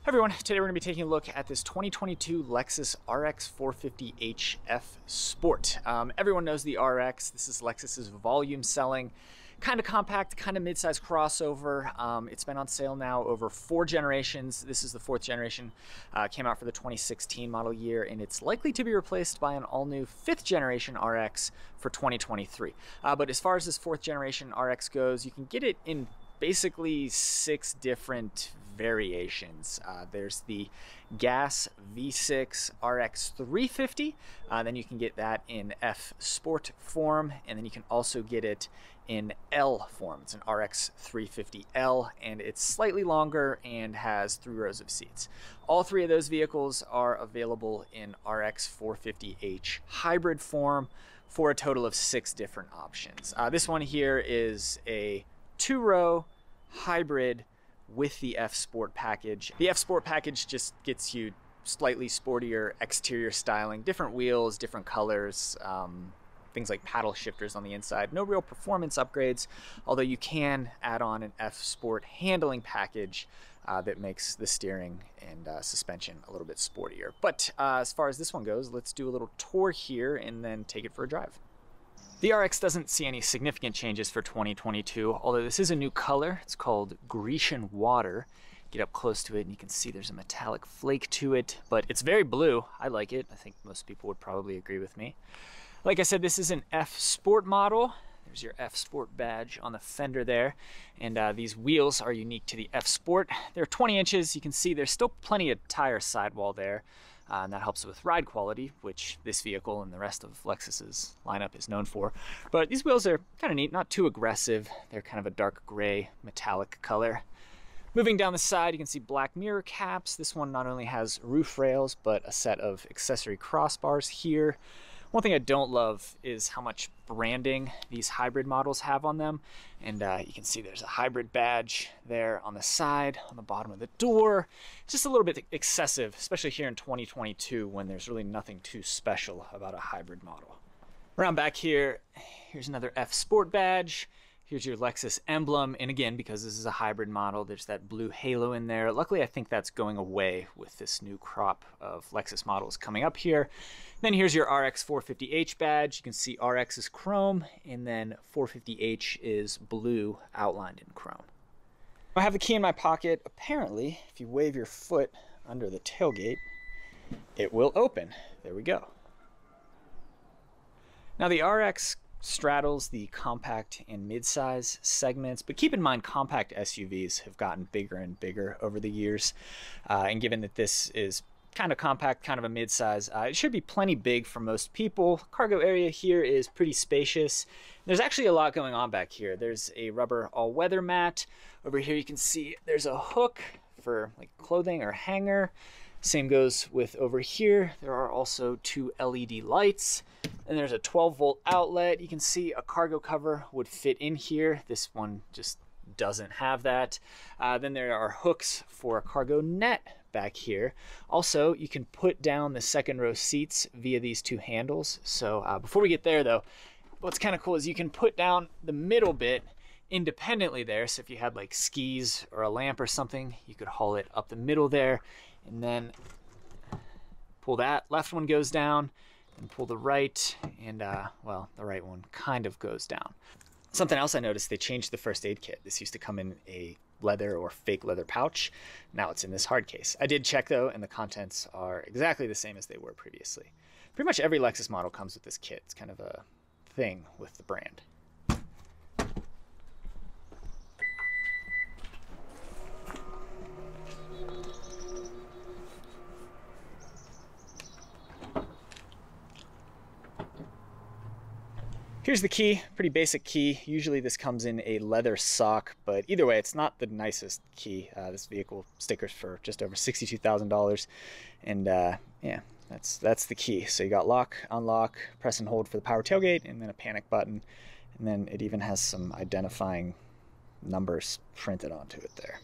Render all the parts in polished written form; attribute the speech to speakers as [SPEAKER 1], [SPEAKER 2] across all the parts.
[SPEAKER 1] Hi everyone, today we're going to be taking a look at this 2022 Lexus RX 450h Sport. Everyone knows the RX. This is Lexus's volume selling, kind of compact, kind of mid-size crossover. It's been on sale now over 4 generations. This is the 4th generation. Came out for the 2016 model year, and it's likely to be replaced by an all-new 5th generation RX for 2023. But as far as this 4th generation RX goes, you can get it in basically 6 different variations. There's the gas V6 RX 350, then you can get that in F Sport form, and then you can also get it in L form. It's an RX 350L, and it's slightly longer and has 3 rows of seats. All 3 of those vehicles are available in RX 450h hybrid form for a total of 6 different options. This one here is a 2-row hybrid with the F Sport package. The F Sport package just gets you slightly sportier exterior styling, different wheels, different colors, things like paddle shifters on the inside. No real performance upgrades, although you can add on an F Sport handling package that makes the steering and suspension a little bit sportier. But as far as this one goes, let's do a little tour here and then take it for a drive. The RX doesn't see any significant changes for 2022, although this is a new color. It's called Grecian Water. Get up close to it and you can see there's a metallic flake to it, but it's very blue. I like it. I think most people would probably agree with me. Like I said, this is an F Sport model. There's your F Sport badge on the fender there. And these wheels are unique to the F Sport. They're 20 inches. You can see there's still plenty of tire sidewall there. And that helps with ride quality, which this vehicle and the rest of Lexus's lineup is known for. But these wheels are kind of neat, not too aggressive. They're kind of a dark gray metallic color. Moving down the side, you can see black mirror caps. This one not only has roof rails, but a set of accessory crossbars here. One thing I don't love is how much branding these hybrid models have on them. And you can see there's a hybrid badge there on the side, on the bottom of the door. It's just a little bit excessive, especially here in 2022 when there's really nothing too special about a hybrid model. Around back here, here's another F Sport badge. Here's your Lexus emblem, and again, because this is a hybrid model, there's that blue halo in there. Luckily, I think that's going away with this new crop of Lexus models coming up here. Then here's your RX 450h badge. You can see RX is chrome, and then 450h is blue outlined in chrome. I have the key in my pocket. Apparently, if you wave your foot under the tailgate, it will open. There we go. Now the RX straddles the compact and mid-size segments, but keep in mind compact SUVs have gotten bigger and bigger over the years, and given that this is kind of compact, kind of a mid-size, it should be plenty big for most people. Cargo area here is pretty spacious. There's actually a lot going on back here. There's a rubber all-weather mat. Over here you can see there's a hook for like clothing or hanger. Same goes with over here. There are also 2 LED lights, and there's a 12-volt outlet. You can see a cargo cover would fit in here. This one just doesn't have that. Then there are hooks for a cargo net back here. Also, you can put down the second row seats via these 2 handles. So before we get there though, what's kind of cool is you can put down the middle bit independently there. So if you had like skis or a lamp or something, you could haul it up the middle there, and then pull that left one goes down and pull the right, and well, the right one kind of goes down. Something else I noticed, they changed the first aid kit. This used to come in a leather or fake leather pouch. Now it's in this hard case. I did check though, and the contents are exactly the same as they were previously. Pretty much every Lexus model comes with this kit. It's kind of a thing with the brand. Here's the key, pretty basic key. Usually this comes in a leather sock, but either way, it's not the nicest key. This vehicle stickers for just over $62,000, and yeah, that's the key. So you got lock, unlock, press and hold for the power tailgate, and then a panic button, and then it even has some identifying numbers printed onto it there.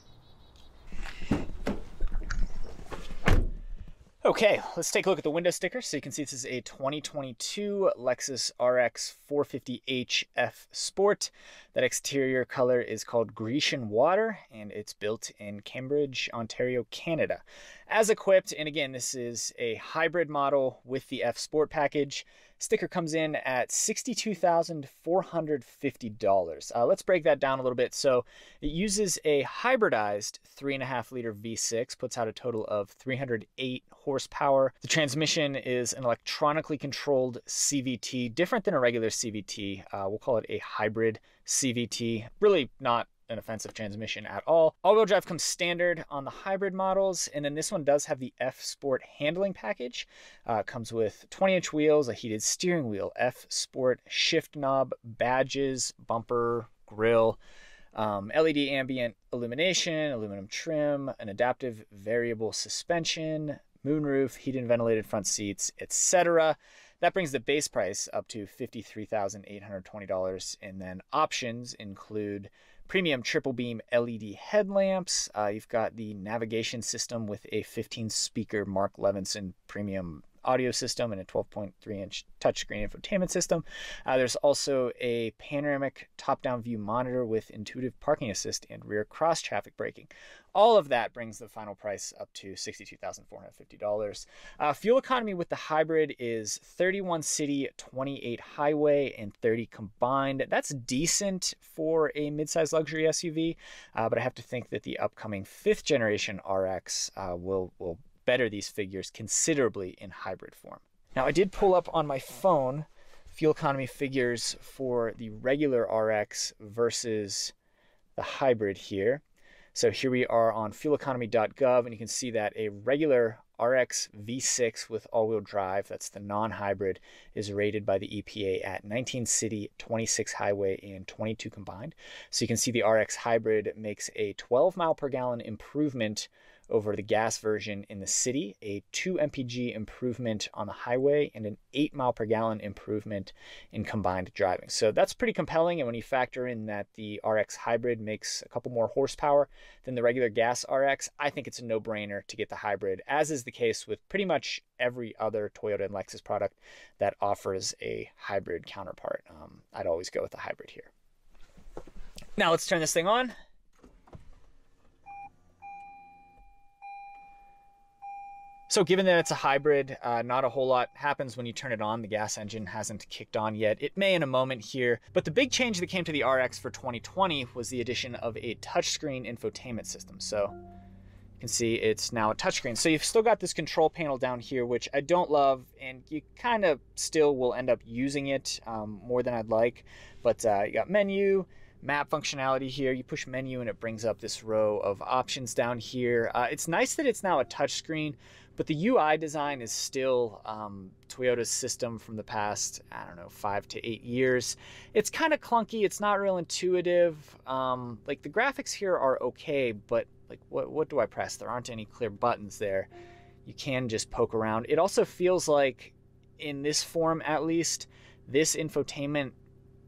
[SPEAKER 1] Okay, let's take a look at the window sticker. So you can see this is a 2022 Lexus RX 450h F Sport. That exterior color is called Grecian Water, and it's built in Cambridge, Ontario, Canada. As equipped, and again, this is a hybrid model with the F Sport package. Sticker comes in at $62,450. Let's break that down a little bit. So it uses a hybridized 3.5-liter V6, puts out a total of 308 horsepower. The transmission is an electronically controlled CVT, different than a regular CVT. We'll call it a hybrid CVT. Really not an offensive transmission at all. All-wheel drive comes standard on the hybrid models, and then this one does have the F Sport handling package. Comes with 20-inch wheels, a heated steering wheel, F Sport shift knob, badges, bumper, grille, LED ambient illumination, aluminum trim, an adaptive variable suspension, moonroof, heated and ventilated front seats, etc. That brings the base price up to $53,820, and then options include premium triple beam LED headlamps. You've got the navigation system with a 15-speaker Mark Levinson premium audio system and a 12.3-inch touchscreen infotainment system. There's also a panoramic top-down view monitor with intuitive parking assist and rear cross-traffic braking. All of that brings the final price up to $62,450. Fuel economy with the hybrid is 31 city, 28 highway, and 30 combined. That's decent for a midsize luxury SUV, but I have to think that the upcoming 5th generation RX will better these figures considerably in hybrid form. Now, I did pull up on my phone fuel economy figures for the regular RX versus the hybrid here. So here we are on fueleconomy.gov, and you can see that a regular RX V6 with all-wheel drive, that's the non-hybrid, is rated by the EPA at 19 city, 26 highway, and 22 combined. So you can see the RX hybrid makes a 12 mile per gallon improvement over the gas version in the city, a 2 mpg improvement on the highway, and an 8 mile per gallon improvement in combined driving. So that's pretty compelling, and when you factor in that the RX hybrid makes a couple more horsepower than the regular gas RX, I think it's a no-brainer to get the hybrid, as is the case with pretty much every other Toyota and Lexus product that offers a hybrid counterpart. I'd always go with the hybrid here. Now let's turn this thing on. So given that it's a hybrid, not a whole lot happens when you turn it on. The gas engine hasn't kicked on yet. It may in a moment here, but the big change that came to the RX for 2020 was the addition of a touchscreen infotainment system. So you can see it's now a touchscreen. So you've still got this control panel down here, which I don't love, and you kind of still will end up using it more than I'd like. But you got menu, map functionality here. You push menu and it brings up this row of options down here. It's nice that it's now a touchscreen, but the UI design is still Toyota's system from the past, I don't know, 5 to 8 years. It's kind of clunky. It's not real intuitive. Like the graphics here are okay, but like what do I press? There aren't any clear buttons there. You can just poke around. It also feels like, in this form at least, this infotainment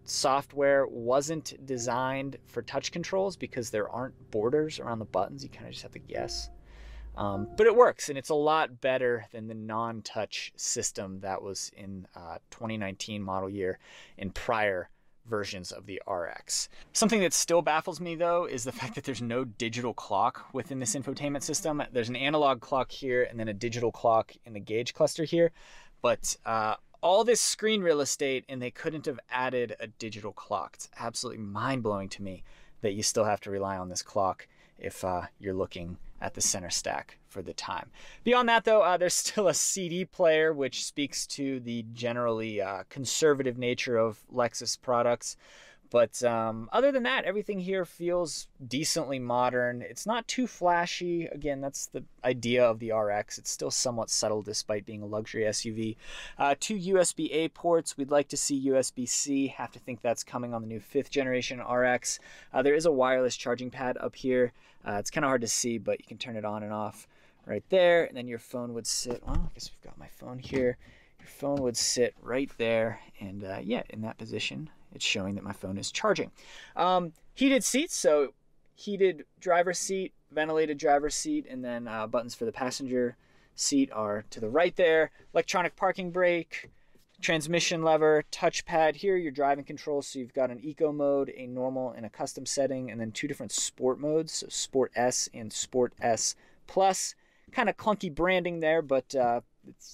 [SPEAKER 1] software wasn't designed for touch controls because there aren't borders around the buttons. You kind of just have to guess. But it works, and it's a lot better than the non-touch system that was in 2019 model year in prior versions of the RX. Something that still baffles me, though, is the fact that there's no digital clock within this infotainment system. There's an analog clock here and then a digital clock in the gauge cluster here, but all this screen real estate, and they couldn't have added a digital clock. It's absolutely mind-blowing to me that you still have to rely on this clock if you're looking at the center stack for the time. Beyond that, though, there's still a CD player, which speaks to the generally conservative nature of Lexus products. But other than that, everything here feels decently modern. It's not too flashy. Again, that's the idea of the RX. It's still somewhat subtle despite being a luxury SUV. 2 USB-A ports. We'd like to see USB-C. Have to think that's coming on the new 5th generation RX. There is a wireless charging pad up here. It's kind of hard to see, but you can turn it on and off right there. And then your phone would sit, well, I guess we've got my phone here. Your phone would sit right there. And yeah, in that position, it's showing that my phone is charging. Heated seats, so heated driver's seat, ventilated driver's seat, and then buttons for the passenger seat are to the right there. Electronic parking brake, transmission lever, touchpad. Here your driving controls, so you've got an eco mode, a normal, and a custom setting, and then 2 different sport modes, so Sport S and Sport S Plus. Kind of clunky branding there, but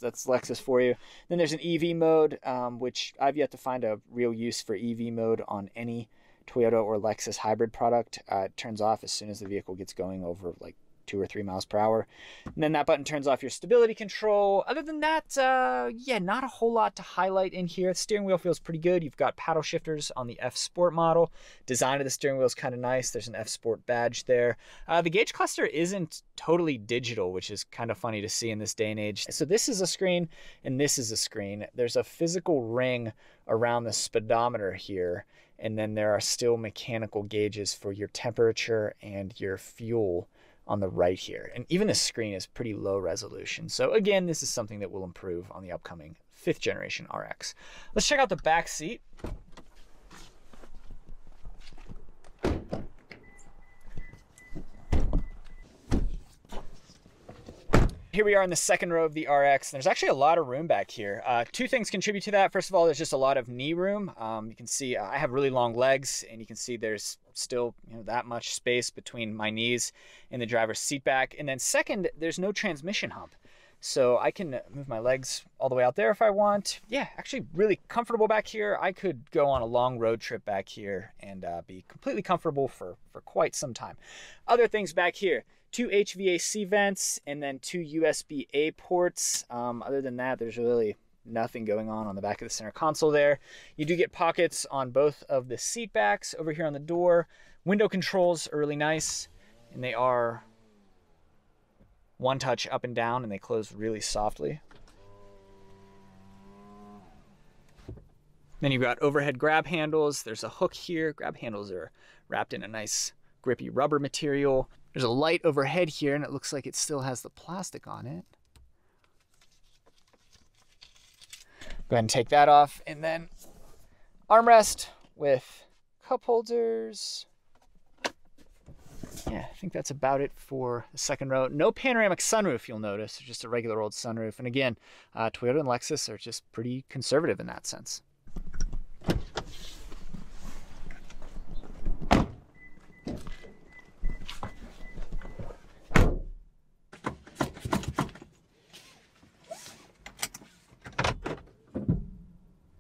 [SPEAKER 1] that's Lexus for you. Then there's an EV mode, which I've yet to find a real use for EV mode on any Toyota or Lexus hybrid product. It turns off as soon as the vehicle gets going over like 2 or 3 miles per hour. And then that button turns off your stability control. Other than that, yeah, not a whole lot to highlight in here. The steering wheel feels pretty good. You've got paddle shifters on the F Sport model. Design of the steering wheel is kind of nice. There's an F Sport badge there. The gauge cluster isn't totally digital, which is kind of funny to see in this day and age. So this is a screen and this is a screen. There's a physical ring around the speedometer here, and then there are still mechanical gauges for your temperature and your fuel on the right here. And even the screen is pretty low resolution. So again, this is something that will improve on the upcoming 5th generation RX. Let's check out the back seat. Here we are in the second row of the RX. There's actually a lot of room back here. 2 things contribute to that. First of all, there's just a lot of knee room. You can see I have really long legs, and you can see there's still that much space between my knees and the driver's seat back. And then second, there's no transmission hump. So I can move my legs all the way out there if I want. Yeah, actually really comfortable back here. I could go on a long road trip back here and be completely comfortable for quite some time. Other things back here. 2 HVAC vents and then 2 USB-A ports. Other than that, there's really nothing going on the back of the center console there. You do get pockets on both of the seat backs over here on the door. Window controls are really nice, and they are one touch up and down, and they close really softly. Then you've got overhead grab handles. There's a hook here. Grab handles are wrapped in a nice grippy rubber material. There's a light overhead here, and it looks like it still has the plastic on it. Go ahead and take that off, and then armrest with cup holders. Yeah, I think that's about it for the second row. No panoramic sunroof, you'll notice. It's just a regular old sunroof. And again, Toyota and Lexus are just pretty conservative in that sense.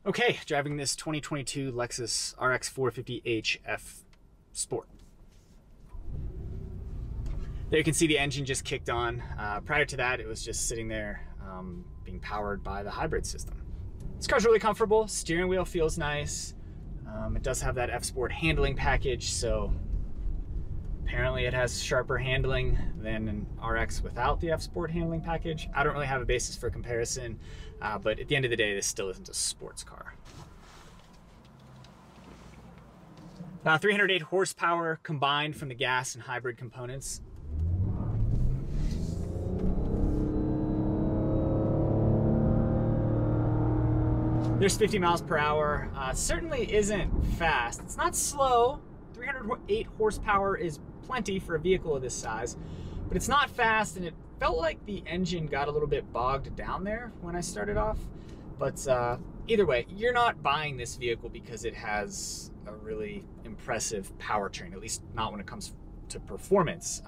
[SPEAKER 1] Okay, driving this 2022 Lexus RX 450h F Sport. There you can see the engine just kicked on. Prior to that, it was just sitting there being powered by the hybrid system. This car's really comfortable. Steering wheel feels nice. It does have that F Sport handling package, so apparently it has sharper handling than an RX without the F Sport handling package. I don't really have a basis for comparison, but at the end of the day, this still isn't a sports car. 308 horsepower combined from the gas and hybrid components. There's 50 miles per hour. Certainly isn't fast. It's not slow. 308 horsepower is plenty for a vehicle of this size, but it's not fast, and it felt like the engine got a little bit bogged down there when I started off. But either way, you're not buying this vehicle because it has a really impressive powertrain, at least not when it comes to performance.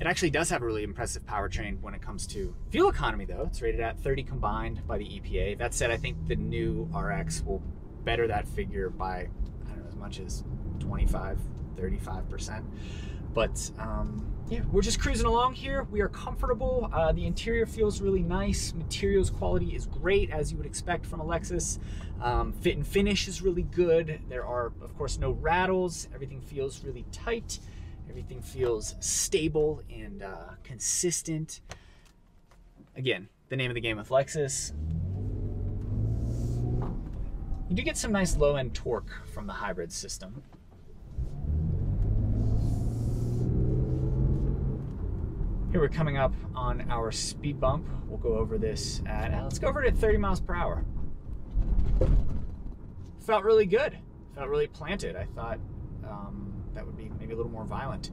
[SPEAKER 1] It actually does have a really impressive powertrain when it comes to fuel economy, though. It's rated at 30 combined by the EPA. That said, I think the new RX will better that figure by, I don't know, as much as 25, 35%. But yeah, we're just cruising along here. We are comfortable. The interior feels really nice. Materials quality is great, as you would expect from a Lexus. Fit and finish is really good. There are, of course, no rattles. Everything feels really tight. Everything feels stable and consistent. Again, the name of the game with Lexus. You do get some nice low-end torque from the hybrid system. Here we're coming up on our speed bump. We'll go over this at, let's go over it at 30 miles per hour. Felt really good. Felt really planted. I thought that would be maybe a little more violent.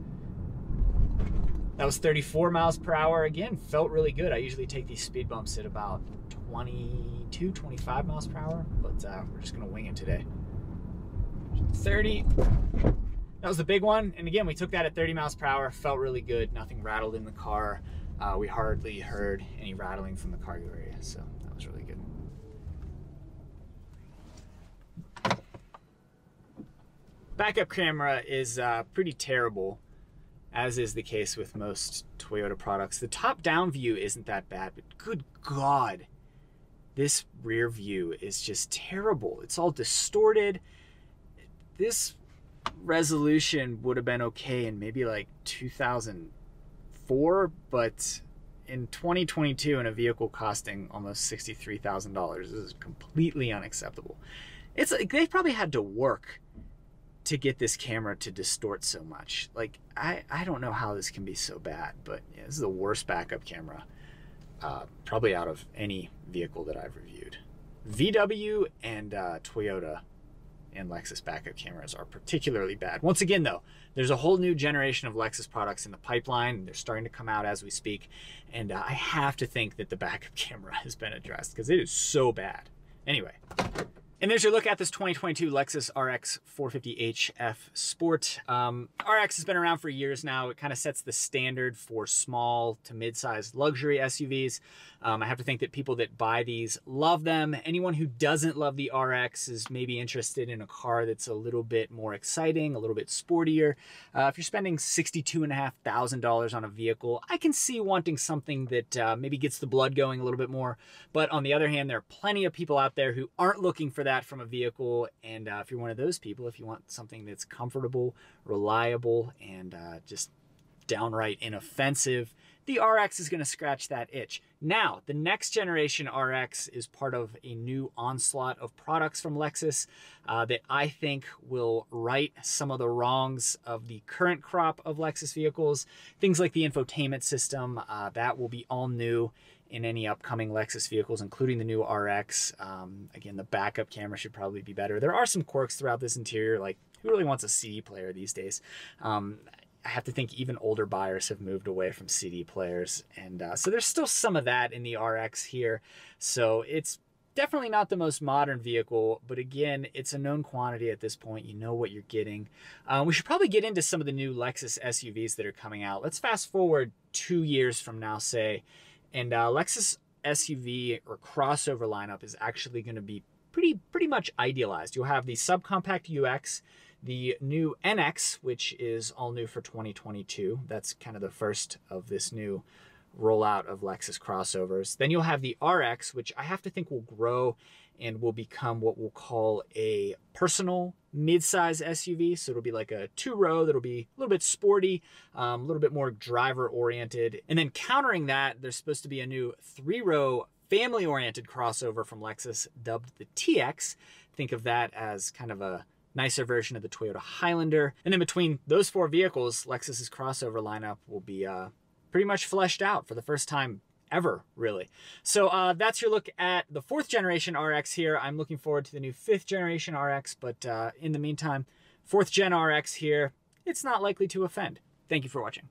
[SPEAKER 1] That was 34 miles per hour. Again, felt really good. I usually take these speed bumps at about 22, 25 miles per hour, but we're just gonna wing it today. 30. That was the big one. And again, we took that at 30 miles per hour. Felt really good. Nothing rattled in the car. We hardly heard any rattling from the cargo area, so that was really good. Backup camera is pretty terrible, as is the case with most Toyota products. The top-down view isn't that bad, but good God, this rear view is just terrible. It's all distorted. This resolution would have been okay in maybe like 2004, but in 2022, in a vehicle costing almost $63,000, this is completely unacceptable. It's like they probably had to work to get this camera to distort so much. Like, I don't know how this can be so bad, but yeah, this is the worst backup camera probably out of any vehicle that I've reviewed. VW and Toyota and Lexus backup cameras are particularly bad. Once again though, there's a whole new generation of Lexus products in the pipeline. They're starting to come out as we speak, and I have to think that the backup camera has been addressed because it is so bad. Anyway, and there's your look at this 2022 Lexus RX 450hF Sport. RX has been around for years now. It kind of sets the standard for small to mid-sized luxury SUVs. I have to think that people that buy these love them. Anyone who doesn't love the RX is maybe interested in a car that's a little bit more exciting, a little bit sportier. If you're spending $62,500 on a vehicle, I can see wanting something that maybe gets the blood going a little bit more. But on the other hand, there are plenty of people out there who aren't looking for that from a vehicle. And if you're one of those people, if you want something that's comfortable, reliable, and just downright inoffensive, the RX is going to scratch that itch. Now, the next generation RX is part of a new onslaught of products from Lexus that I think will right some of the wrongs of the current crop of Lexus vehicles. Things like the infotainment system, that will be all new in any upcoming Lexus vehicles, including the new RX. Again, the backup camera should probably be better. There are some quirks throughout this interior, like who really wants a CD player these days? I have to think even older buyers have moved away from CD players. And so there's still some of that in the RX here. So it's definitely not the most modern vehicle, but again, it's a known quantity at this point. You know what you're getting. We should probably get into some of the new Lexus SUVs that are coming out. Let's fast forward 2 years from now, say, and Lexus SUV or crossover lineup is actually going to be pretty much idealized. You'll have the subcompact UX, the new NX, which is all new for 2022. That's kind of the first of this new rollout of Lexus crossovers. Then you'll have the RX, which I have to think will grow and will become what we'll call a personal mid-size SUV. So it'll be like a 2-row that'll be a little bit sporty, a little bit more driver-oriented. And then countering that, there's supposed to be a new 3-row family-oriented crossover from Lexus dubbed the TX. Think of that as kind of a nicer version of the Toyota Highlander. And then between those 4 vehicles, Lexus's crossover lineup will be pretty much fleshed out for the first time ever, really. So that's your look at the 4th generation RX here. I'm looking forward to the new 5th generation RX, but in the meantime, 4th gen RX here, it's not likely to offend. Thank you for watching.